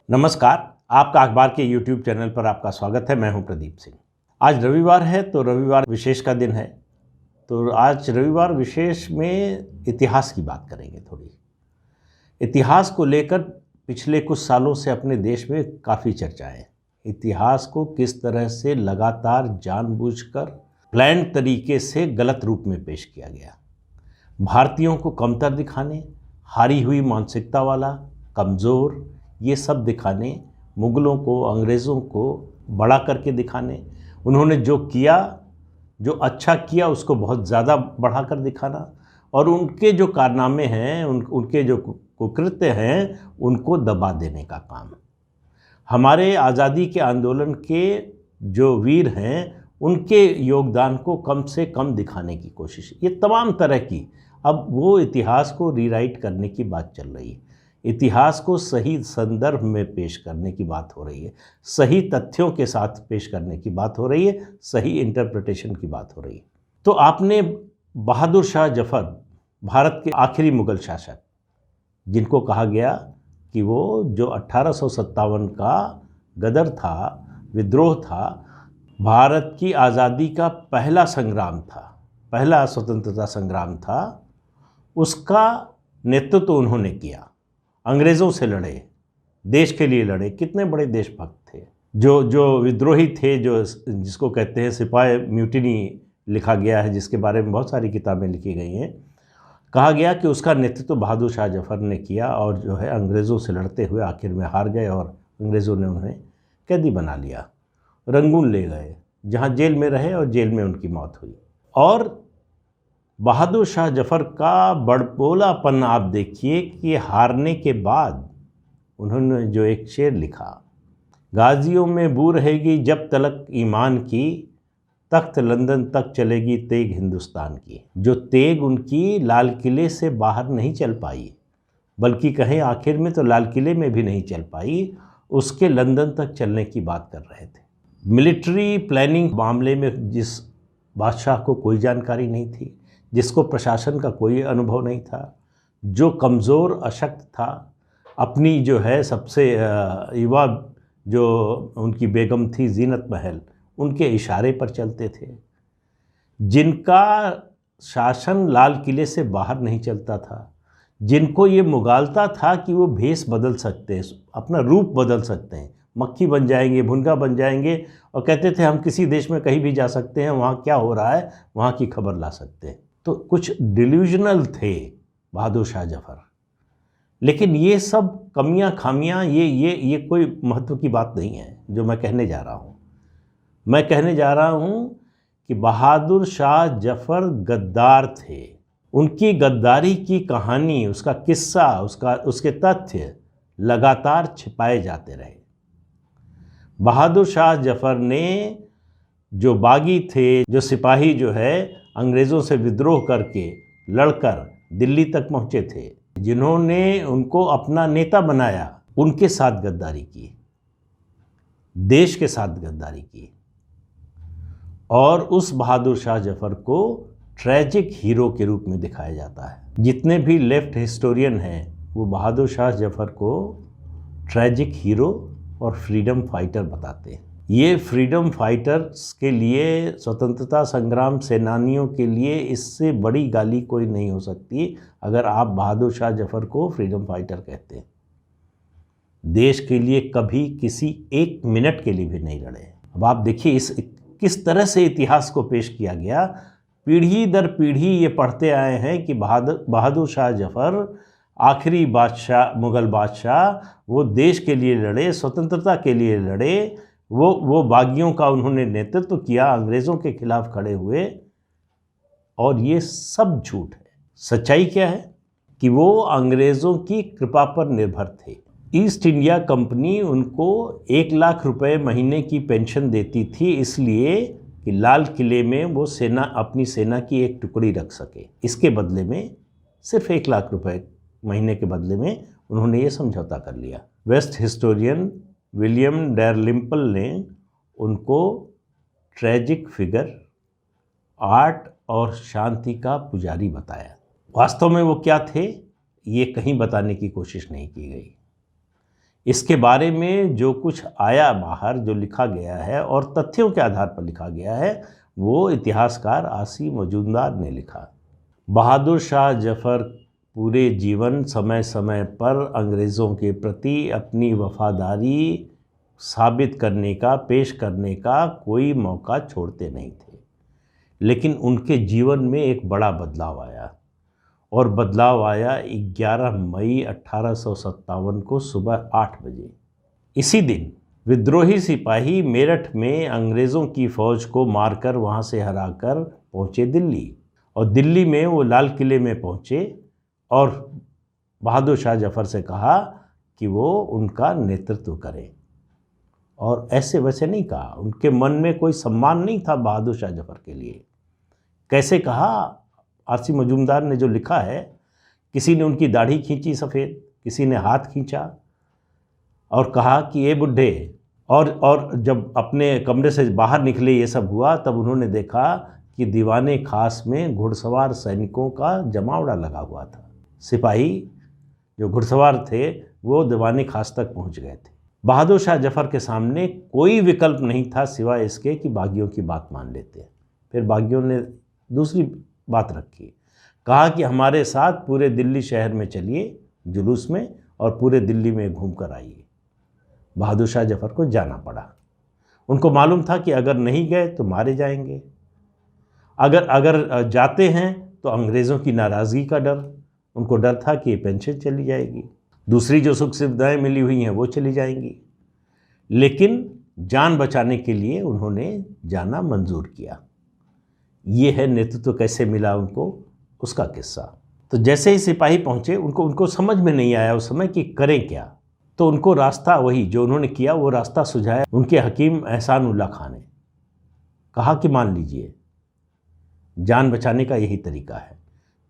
नमस्कार। आपका अखबार के YouTube चैनल पर आपका स्वागत है। मैं हूं प्रदीप सिंह। आज रविवार है तो रविवार विशेष का दिन है। तो आज रविवार विशेष में इतिहास की बात करेंगे। थोड़ी इतिहास को लेकर पिछले कुछ सालों से अपने देश में काफ़ी चर्चा है। इतिहास को किस तरह से लगातार जानबूझकर प्लान्ड तरीके से गलत रूप में पेश किया गया। भारतीयों को कमतर दिखाने, हारी हुई मानसिकता वाला, कमज़ोर, ये सब दिखाने, मुग़लों को, अंग्रेज़ों को बड़ा करके दिखाने, उन्होंने जो किया, जो अच्छा किया उसको बहुत ज़्यादा बढ़ाकर दिखाना, और उनके जो कारनामे हैं, उनके जो कुकृत्य हैं, उनको दबा देने का काम। हमारे आज़ादी के आंदोलन के जो वीर हैं, उनके योगदान को कम से कम दिखाने की कोशिश, ये तमाम तरह की अब वो इतिहास को रीराइट करने की बात चल रही है। इतिहास को सही संदर्भ में पेश करने की बात हो रही है, सही तथ्यों के साथ पेश करने की बात हो रही है, सही इंटरप्रिटेशन की बात हो रही है। तो आपने बहादुर शाह जफ़र, भारत के आखिरी मुग़ल शासक, जिनको कहा गया कि वो जो 1857 का गदर था, विद्रोह था, भारत की आज़ादी का पहला संग्राम था, पहला स्वतंत्रता संग्राम था, उसका नेतृत्व उन्होंने किया। अंग्रेज़ों से लड़े, देश के लिए लड़े। कितने बड़े देशभक्त थे। जो विद्रोही थे, जो जिसको कहते हैं सिपाही म्यूटिनी लिखा गया है, जिसके बारे में बहुत सारी किताबें लिखी गई हैं। कहा गया कि उसका नेतृत्व बहादुर शाह जफ़र ने किया, और जो है अंग्रेज़ों से लड़ते हुए आखिर में हार गए और अंग्रेज़ों ने उन्हें कैदी बना लिया, रंगून ले गए, जहाँ जेल में रहे और जेल में उनकी मौत हुई। और बहादुर शाह जफ़र का बड़बोलापन आप देखिए कि हारने के बाद उन्होंने जो एक शेर लिखा, गाज़ियों में बू रहेगी जब तलक ईमान की, तख्त लंदन तक चलेगी तेग हिंदुस्तान की। जो तेग उनकी लाल किले से बाहर नहीं चल पाई, बल्कि कहें आखिर में तो लाल किले में भी नहीं चल पाई, उसके लंदन तक चलने की बात कर रहे थे। मिलिट्री प्लानिंग मामले में जिस बादशाह को कोई जानकारी नहीं थी, जिसको प्रशासन का कोई अनुभव नहीं था, जो कमज़ोर अशक्त था, अपनी जो है सबसे युवा जो उनकी बेगम थी ज़ीनत महल, उनके इशारे पर चलते थे, जिनका शासन लाल किले से बाहर नहीं चलता था, जिनको ये मुगालता था कि वो भेष बदल सकते हैं, अपना रूप बदल सकते हैं, मक्खी बन जाएंगे, भुनगा बन जाएंगे, और कहते थे हम किसी देश में कहीं भी जा सकते हैं, वहाँ क्या हो रहा है वहाँ की खबर ला सकते हैं। तो कुछ डिल्यूजनल थे बहादुर शाह जफ़र। लेकिन ये सब कमियां खामियां, ये कोई महत्व की बात नहीं है जो मैं कहने जा रहा हूँ। मैं कहने जा रहा हूँ कि बहादुर शाह जफ़र गद्दार थे। उनकी गद्दारी की कहानी, उसका किस्सा, उसके तथ्य लगातार छिपाए जाते रहे। बहादुर शाह जफ़र ने, जो बागी थे, जो सिपाही जो है अंग्रेज़ों से विद्रोह करके लड़कर दिल्ली तक पहुँचे थे, जिन्होंने उनको अपना नेता बनाया, उनके साथ गद्दारी की, देश के साथ गद्दारी की। और उस बहादुर शाह जफ़र को ट्रैजिक हीरो के रूप में दिखाया जाता है। जितने भी लेफ्ट हिस्टोरियन हैं, वो बहादुर शाह जफ़र को ट्रैजिक हीरो और फ्रीडम फाइटर बताते हैं। ये फ्रीडम फाइटर्स के लिए, स्वतंत्रता संग्राम सेनानियों के लिए इससे बड़ी गाली कोई नहीं हो सकती अगर आप बहादुर शाह जफ़र को फ्रीडम फाइटर कहते हैं। देश के लिए कभी किसी एक मिनट के लिए भी नहीं लड़े। अब आप देखिए किस तरह से इतिहास को पेश किया गया। पीढ़ी दर पीढ़ी ये पढ़ते आए हैं कि बहादुर शाह जफ़र आखिरी बादशाह, मुग़ल बादशाह, वो देश के लिए लड़े, स्वतंत्रता के लिए लड़े, वो बागियों का उन्होंने नेतृत्व किया, अंग्रेज़ों के खिलाफ खड़े हुए। और ये सब झूठ है। सच्चाई क्या है कि वो अंग्रेज़ों की कृपा पर निर्भर थे। ईस्ट इंडिया कंपनी उनको 1 लाख रुपए महीने की पेंशन देती थी, इसलिए कि लाल किले में वो अपनी सेना की एक टुकड़ी रख सके। इसके बदले में सिर्फ 1 लाख रुपए महीने के बदले में उन्होंने ये समझौता कर लिया। वेस्ट हिस्टोरियन विलियम डैरलिम्पल ने उनको ट्रैजिक फिगर, आर्ट और शांति का पुजारी बताया। वास्तव में वो क्या थे, ये कहीं बताने की कोशिश नहीं की गई। इसके बारे में जो कुछ आया बाहर, जो लिखा गया है और तथ्यों के आधार पर लिखा गया है, वो इतिहासकार आसी मजूमदार ने लिखा। बहादुर शाह जफ़र पूरे जीवन समय समय पर अंग्रेज़ों के प्रति अपनी वफादारी साबित करने का, पेश करने का कोई मौका छोड़ते नहीं थे। लेकिन उनके जीवन में एक बड़ा बदलाव आया, और बदलाव आया 11 मई 1857 को सुबह 8 बजे। इसी दिन विद्रोही सिपाही मेरठ में अंग्रेज़ों की फ़ौज को मारकर वहाँ से हराकर पहुँचे दिल्ली, और दिल्ली में वो लाल किले में पहुँचे और बहादुर शाह जफ़र से कहा कि वो उनका नेतृत्व करें। और ऐसे वैसे नहीं कहा, उनके मन में कोई सम्मान नहीं था बहादुर शाह जफ़र के लिए। कैसे कहा? आरसी मजूमदार ने जो लिखा है, किसी ने उनकी दाढ़ी खींची सफ़ेद, किसी ने हाथ खींचा और कहा कि ये बुढ़े। और जब अपने कमरे से बाहर निकले, ये सब हुआ, तब उन्होंने देखा कि दीवाने खास में घुड़सवार सैनिकों का जमावड़ा लगा हुआ था। सिपाही जो घुड़सवार थे वो दीवाने खास तक पहुंच गए थे। बहादुर शाह जफ़र के सामने कोई विकल्प नहीं था सिवाय इसके कि बागियों की बात मान लेते। फिर बागियों ने दूसरी बात रखी, कहा कि हमारे साथ पूरे दिल्ली शहर में चलिए जुलूस में, और पूरे दिल्ली में घूम कर आइए। बहादुर शाह जफ़र को जाना पड़ा। उनको मालूम था कि अगर नहीं गए तो मारे जाएंगे, अगर जाते हैं तो अंग्रेज़ों की नाराज़गी का डर, उनको डर था कि पेंशन चली जाएगी, दूसरी जो सुख सुविधाएँ मिली हुई हैं वो चली जाएंगी। लेकिन जान बचाने के लिए उन्होंने जाना मंजूर किया। ये है नेतृत्व कैसे मिला उनको, उसका किस्सा। तो जैसे ही सिपाही पहुँचे, उनको समझ में नहीं आया उस समय कि करें क्या। तो उनको रास्ता वही जो उन्होंने किया, वो रास्ता सुझाया उनके हकीम एहसान उल्लाह खां ने। कहा कि मान लीजिए, जान बचाने का यही तरीका है।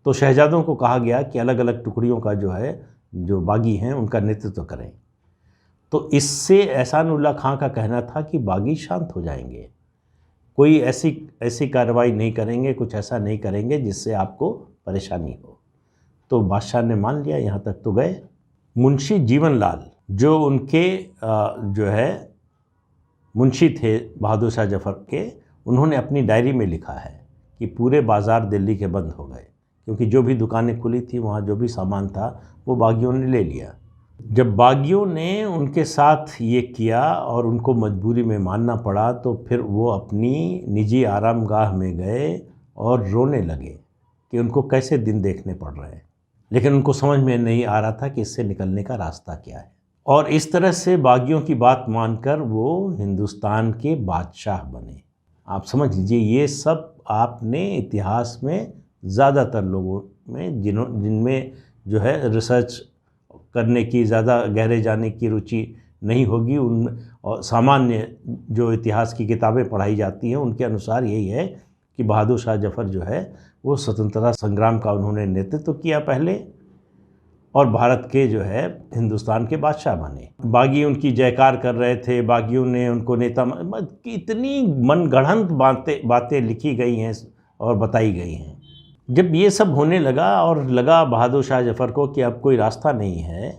तो शहजादों को कहा गया कि अलग अलग टुकड़ियों का जो बागी हैं उनका नेतृत्व करें। तो इससे एहसान उल्लाह खां का कहना था कि बागी शांत हो जाएंगे, कोई ऐसी कार्रवाई नहीं करेंगे, कुछ ऐसा नहीं करेंगे जिससे आपको परेशानी हो। तो बादशाह ने मान लिया, यहाँ तक तो गए। मुंशी जीवनलाल जो उनके मुंशी थे बहादुर शाह जफ़र के, उन्होंने अपनी डायरी में लिखा है कि पूरे बाज़ार दिल्ली के बंद हो गए, क्योंकि जो भी दुकानें खुली थी वहाँ जो भी सामान था वो बागियों ने ले लिया। जब बागियों ने उनके साथ ये किया और उनको मजबूरी में मानना पड़ा, तो फिर वो अपनी निजी आरामगाह में गए और रोने लगे कि उनको कैसे दिन देखने पड़ रहे हैं। लेकिन उनको समझ में नहीं आ रहा था कि इससे निकलने का रास्ता क्या है। और इस तरह से बागियों की बात मानकर वो हिंदुस्तान के बादशाह बने। आप समझ लीजिए, ये सब आपने इतिहास में ज़्यादातर लोगों में जिनमें रिसर्च करने की, ज़्यादा गहरे जाने की रुचि नहीं होगी, उन और सामान्य जो इतिहास की किताबें पढ़ाई जाती हैं उनके अनुसार यही है कि बहादुर शाह जफ़र वो स्वतंत्रता संग्राम का उन्होंने नेतृत्व किया पहले, और भारत के हिंदुस्तान के बादशाह बने। बागी उनकी जयकार कर रहे थे, बागियों ने उनको नेता, कितनी मनगढ़ंत बातें लिखी गई हैं और बताई गई हैं। जब ये सब होने लगा और लगा बहादुर शाह जफ़र को कि अब कोई रास्ता नहीं है,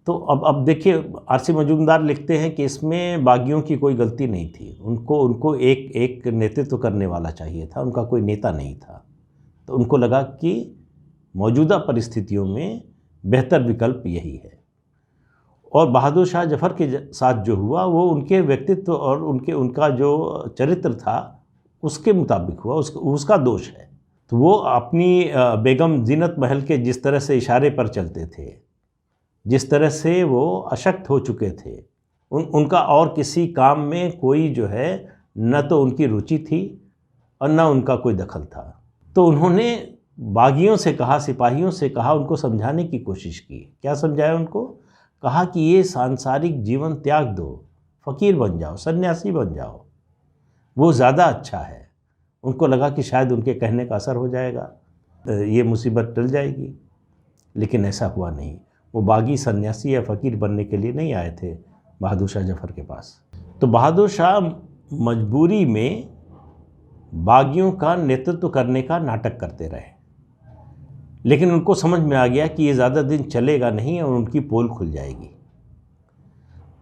तो अब देखिए, आरसी मजूमदार लिखते हैं कि इसमें बागियों की कोई गलती नहीं थी। उनको एक नेतृत्व करने वाला चाहिए था, उनका कोई नेता नहीं था। तो उनको लगा कि मौजूदा परिस्थितियों में बेहतर विकल्प यही है। और बहादुर शाह जफ़र के साथ जो हुआ वो उनके व्यक्तित्व और उनका जो चरित्र था उसके मुताबिक हुआ, उसका दोष है। तो वो अपनी बेगम जीनत महल के जिस तरह से इशारे पर चलते थे, जिस तरह से वो अशक्त हो चुके थे, उनका और किसी काम में कोई न तो उनकी रुचि थी और न उनका कोई दखल था। तो उन्होंने बागियों से कहा, सिपाहियों से कहा, उनको समझाने की कोशिश की। क्या समझाया उनको? कहा कि ये सांसारिक जीवन त्याग दो, फ़कीर बन जाओ, सन्यासी बन जाओ, वो ज़्यादा अच्छा है। उनको लगा कि शायद उनके कहने का असर हो जाएगा, ये मुसीबत टल जाएगी। लेकिन ऐसा हुआ नहीं। वो बागी सन्यासी या फ़कीर बनने के लिए नहीं आए थे बहादुर शाह जफ़र के पास। तो बहादुर शाह मजबूरी में बागियों का नेतृत्व करने का नाटक करते रहे, लेकिन उनको समझ में आ गया कि ये ज़्यादा दिन चलेगा नहीं और उनकी पोल खुल जाएगी।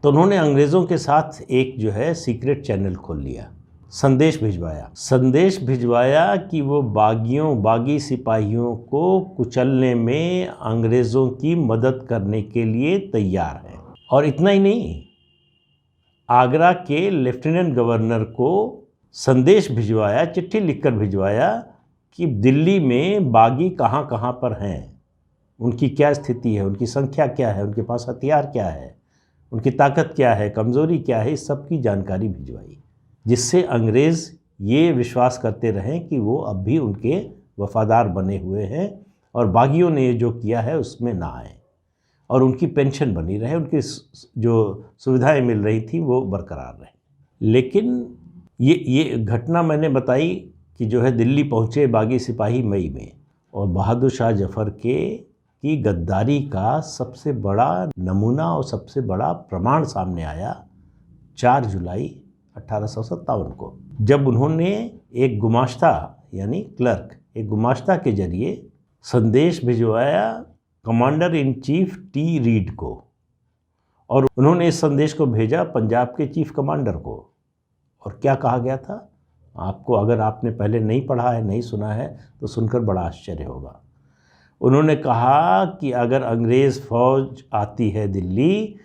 तो उन्होंने अंग्रेज़ों के साथ एक जो है सीक्रेट चैनल खोल लिया, संदेश भिजवाया कि वो बागी सिपाहियों को कुचलने में अंग्रेज़ों की मदद करने के लिए तैयार हैं। और इतना ही नहीं, आगरा के लेफ्टिनेंट गवर्नर को संदेश भिजवाया, चिट्ठी लिखकर भिजवाया कि दिल्ली में बागी कहाँ कहाँ पर हैं, उनकी क्या स्थिति है, उनकी संख्या क्या है, उनके पास हथियार क्या है, उनकी ताकत क्या है, कमज़ोरी क्या है, इस सब की जानकारी भिजवाई, जिससे अंग्रेज़ ये विश्वास करते रहें कि वो अब भी उनके वफ़ादार बने हुए हैं और बागियों ने जो किया है उसमें ना आए और उनकी पेंशन बनी रहे, उनकी जो सुविधाएं मिल रही थी वो बरकरार रहे। लेकिन ये घटना मैंने बताई कि जो है दिल्ली पहुँचे बागी सिपाही मई में, और बहादुर शाह जफ़र की गद्दारी का सबसे बड़ा नमूना और सबसे बड़ा प्रमाण सामने आया 4 जुलाई 1857 को, जब उन्होंने एक गुमाश्ता यानी क्लर्क, एक गुमाश्ता के जरिए संदेश भिजवाया commander in chief T read को, और उन्होंने इस संदेश को भेजा पंजाब के चीफ कमांडर को। और क्या कहा गया था, आपको अगर आपने पहले नहीं पढ़ा है, नहीं सुना है, तो सुनकर बड़ा आश्चर्य होगा। उन्होंने कहा कि अगर अंग्रेज़ फ़ौज आती है दिल्ली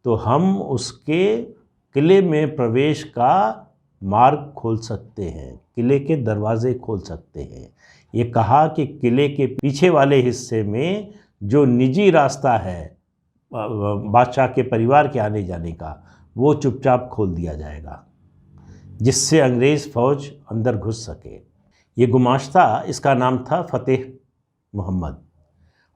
तो हम उसके किले में प्रवेश का मार्ग खोल सकते हैं, किले के दरवाज़े खोल सकते हैं। ये कहा कि किले के पीछे वाले हिस्से में जो निजी रास्ता है बादशाह के परिवार के आने जाने का, वो चुपचाप खोल दिया जाएगा, जिससे अंग्रेज़ फ़ौज अंदर घुस सके। ये गुमाश्ता, इसका नाम था फ़तेह मोहम्मद,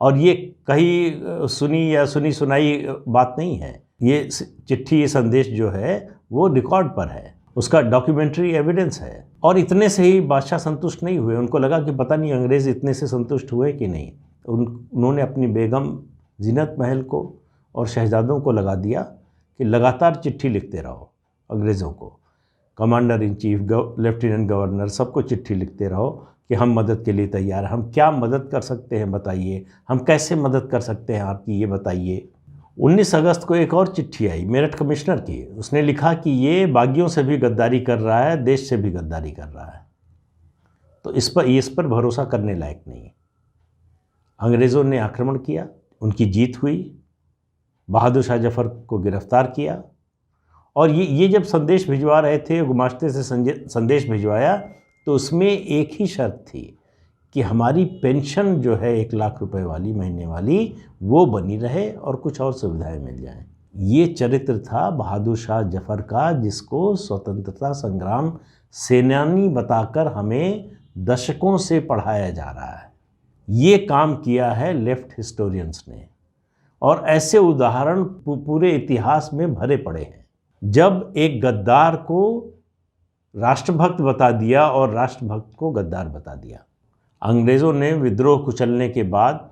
और ये कहीं सुनी या सुनी सुनाई बात नहीं है। ये चिट्ठी, ये संदेश जो है वो रिकॉर्ड पर है, उसका डॉक्यूमेंट्री एविडेंस है। और इतने से ही बादशाह संतुष्ट नहीं हुए, उनको लगा कि पता नहीं अंग्रेज़ इतने से संतुष्ट हुए कि नहीं। उन्होंने अपनी बेगम जीनत महल को और शहजादों को लगा दिया कि लगातार चिट्ठी लिखते रहो अंग्रेज़ों को, commander in chief, lieutenant governor, सबको चिट्ठी लिखते रहो कि हम मदद के लिए तैयार हैं, हम क्या मदद कर सकते हैं बताइए, हम कैसे मदद कर सकते हैं आपकी, ये बताइए। 19 अगस्त को एक और चिट्ठी आई मेरठ कमिश्नर की, उसने लिखा कि ये बागियों से भी गद्दारी कर रहा है, देश से भी गद्दारी कर रहा है, तो इस पर भरोसा करने लायक नहीं है। अंग्रेज़ों ने आक्रमण किया, उनकी जीत हुई, बहादुर शाह जफ़र को गिरफ़्तार किया। और ये जब संदेश भिजवा रहे थे, गुमाश्ते से संदेश भिजवाया, तो उसमें एक ही शर्त थी कि हमारी पेंशन जो है 1 लाख रुपए वाली महीने वाली, वो बनी रहे और कुछ और सुविधाएं मिल जाएं। ये चरित्र था बहादुर शाह जफ़र का, जिसको स्वतंत्रता संग्राम सेनानी बताकर हमें दशकों से पढ़ाया जा रहा है। ये काम किया है लेफ्ट हिस्टोरियंस ने, और ऐसे उदाहरण पूरे इतिहास में भरे पड़े हैं। जब एक गद्दार को राष्ट्रभक्त बता दिया और राष्ट्रभक्त को गद्दार बता दिया। अंग्रेज़ों ने विद्रोह कुचलने के बाद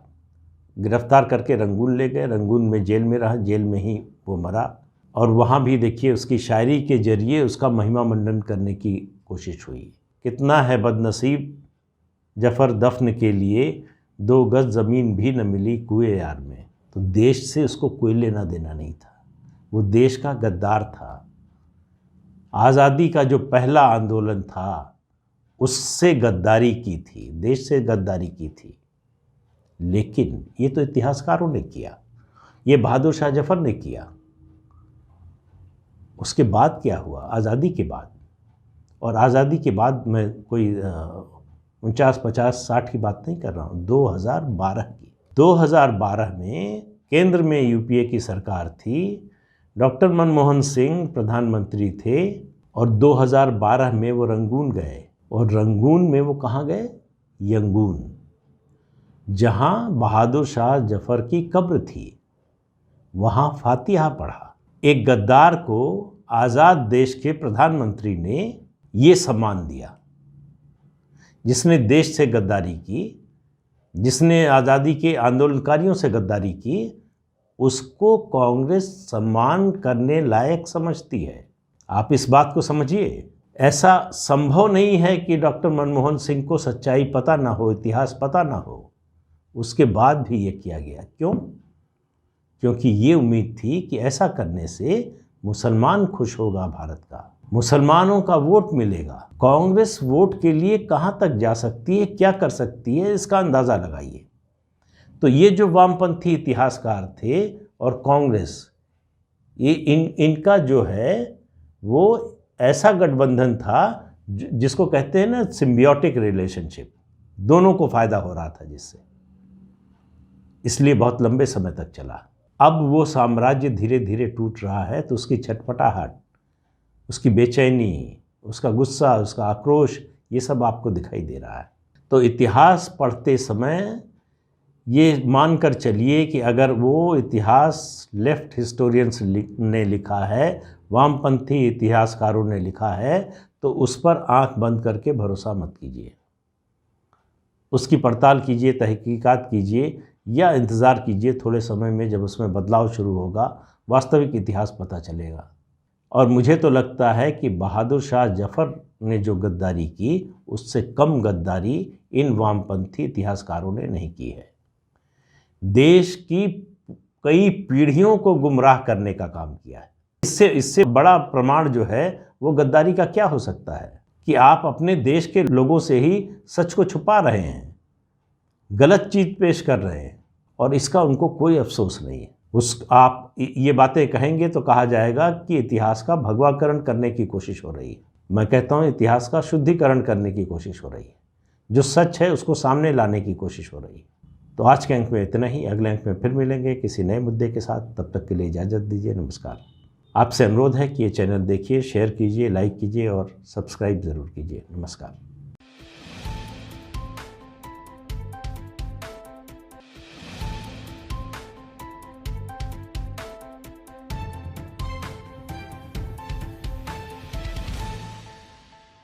गिरफ्तार करके रंगून ले गए, रंगून में जेल में रहा, जेल में ही वो मरा। और वहाँ भी देखिए उसकी शायरी के जरिए उसका महिमा मंडन करने की कोशिश हुई। कितना है बदनसीब जफ़र दफन के लिए, 2 गज ज़मीन भी न मिली कुएं यार में। तो देश से उसको कोई लेना देना नहीं था, वो देश का गद्दार था। आज़ादी का जो पहला आंदोलन था उससे गद्दारी की थी, देश से गद्दारी की थी। लेकिन ये तो इतिहासकारों ने किया, ये बहादुर शाह जफ़र ने किया। उसके बाद क्या हुआ, आज़ादी के बाद, और आज़ादी के बाद मैं कोई 49, 50, 60 की बात नहीं कर रहा हूँ, 2012 की। 2012 में केंद्र में यूपीए की सरकार थी, डॉक्टर मनमोहन सिंह प्रधानमंत्री थे, और 2012 में वो रंगून गए। और रंगून में वो कहाँ गए, यंगून, जहाँ बहादुर शाह जफ़र की कब्र थी, वहाँ फातिहा पढ़ा। एक गद्दार को आज़ाद देश के प्रधानमंत्री ने ये सम्मान दिया, जिसने देश से गद्दारी की, जिसने आज़ादी के आंदोलनकारियों से गद्दारी की, उसको कांग्रेस सम्मान करने लायक समझती है। आप इस बात को समझिए। ऐसा संभव नहीं है कि डॉक्टर मनमोहन सिंह को सच्चाई पता ना हो, इतिहास पता ना हो, उसके बाद भी ये किया गया। क्यों? क्योंकि ये उम्मीद थी कि ऐसा करने से मुसलमान खुश होगा भारत का, मुसलमानों का वोट मिलेगा। कांग्रेस वोट के लिए कहाँ तक जा सकती है, क्या कर सकती है, इसका अंदाज़ा लगाइए। तो ये जो वामपंथी इतिहासकार थे और कांग्रेस, ये इनका जो है वो ऐसा गठबंधन था जिसको कहते हैं ना सिम्बियोटिक रिलेशनशिप, दोनों को फ़ायदा हो रहा था जिससे, इसलिए बहुत लंबे समय तक चला। अब वो साम्राज्य धीरे धीरे टूट रहा है, तो उसकी छटपटाहट, उसकी बेचैनी, उसका गुस्सा, उसका आक्रोश, ये सब आपको दिखाई दे रहा है। तो इतिहास पढ़ते समय ये मानकर चलिए कि अगर वो इतिहास लेफ्ट हिस्टोरियंस ने लिखा है, वामपंथी इतिहासकारों ने लिखा है, तो उस पर आंख बंद करके भरोसा मत कीजिए। उसकी पड़ताल कीजिए, तहकीकात कीजिए, या इंतज़ार कीजिए थोड़े समय में, जब उसमें बदलाव शुरू होगा वास्तविक इतिहास पता चलेगा। और मुझे तो लगता है कि बहादुर शाह जफ़र ने जो गद्दारी की, उससे कम गद्दारी इन वामपंथी इतिहासकारों ने नहीं की है। देश की कई पीढ़ियों को गुमराह करने का काम किया है। इससे बड़ा प्रमाण जो है वो गद्दारी का क्या हो सकता है कि आप अपने देश के लोगों से ही सच को छुपा रहे हैं, गलत चीज़ पेश कर रहे हैं, और इसका उनको कोई अफसोस नहीं है। आप ये बातें कहेंगे तो कहा जाएगा कि इतिहास का भगवाकरण करने की कोशिश हो रही है। मैं कहता हूँ इतिहास का शुद्धिकरण करने की कोशिश हो रही है, जो सच है उसको सामने लाने की कोशिश हो रही है। तो आज के अंक में इतना ही, अगले अंक में फिर मिलेंगे किसी नए मुद्दे के साथ। तब तक के लिए इजाज़त दीजिए, नमस्कार। आपसे अनुरोध है कि ये चैनल देखिए, शेयर कीजिए, लाइक कीजिए और सब्सक्राइब ज़रूर कीजिए। नमस्कार।